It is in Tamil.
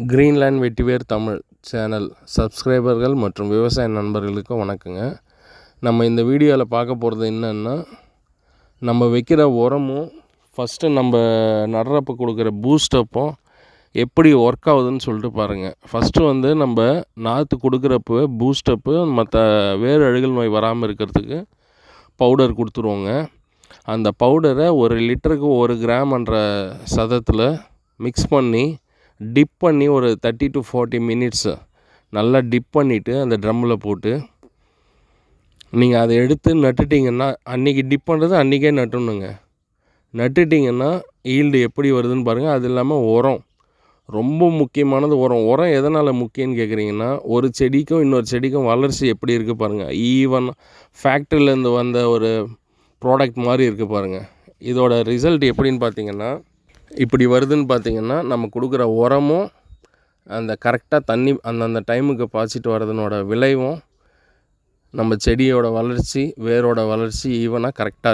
கிரீன்லேண்ட் வெட்டிவேர் தமிழ் சேனல் சப்ஸ்கிரைபர்கள் மற்றும் விவசாய நண்பர்களுக்கு வணக்கங்க. நம்ம இந்த வீடியோவில் பார்க்க போகிறது என்னென்னா, நம்ம வைக்கிற உரமும் ஃபஸ்ட்டு நம்ம நடுறப்ப கொடுக்குற பூஸ்டப்பும் எப்படி ஒர்க் ஆகுதுன்னு சொல்லிட்டு பாருங்கள். ஃபஸ்ட்டு நம்ம நாற்று கொடுக்குறப்ப பூஸ்டப்பு மற்ற வேறு அழுகல் நோய் வராமல் இருக்கிறதுக்கு பவுடர் கொடுத்துருவோங்க. அந்த பவுடரை 1 லிட்டருக்கு 1 கிராம்ன்ற சதத்தில் மிக்ஸ் பண்ணி டிப் பண்ணி ஒரு 30 to 40 மினிட்ஸு நல்லா டிப் பண்ணிவிட்டு அந்த ட்ரம்மில் போட்டு நீங்கள் அதை எடுத்து நட்டுட்டிங்கன்னா, அன்றைக்கி டிப் பண்ணுறது அன்றைக்கே நட்டுணுங்க. நட்டுட்டிங்கன்னா ஈல்டு எப்படி வருதுன்னு பாருங்கள். அது இல்லாமல் உரம் ரொம்ப முக்கியமானது. உரம் எதனால் முக்கியம்னு கேட்குறீங்கன்னா, ஒரு செடிக்கும் இன்னொரு செடிக்கும் வளர்ச்சி எப்படி இருக்குது பாருங்கள். ஈவன் ஃபேக்ட்ரியிலேருந்து வந்த ஒரு ப்ராடக்ட் மாதிரி இருக்குது பாருங்கள். இதோட ரிசல்ட் எப்படின்னு பார்த்தீங்கன்னா, இப்படி வருதுன்னு பார்த்தீங்கன்னா, நம்ம கொடுக்குற உரமும் அந்த கரெக்டாக தண்ணி அந்தந்த டைமுக்கு பாய்ச்சிட்டு வரதுனோட விளைவும் நம்ம செடியோட வளர்ச்சி, வேரோட வளர்ச்சி ஈவனாக கரெக்டாக இருக்கும்.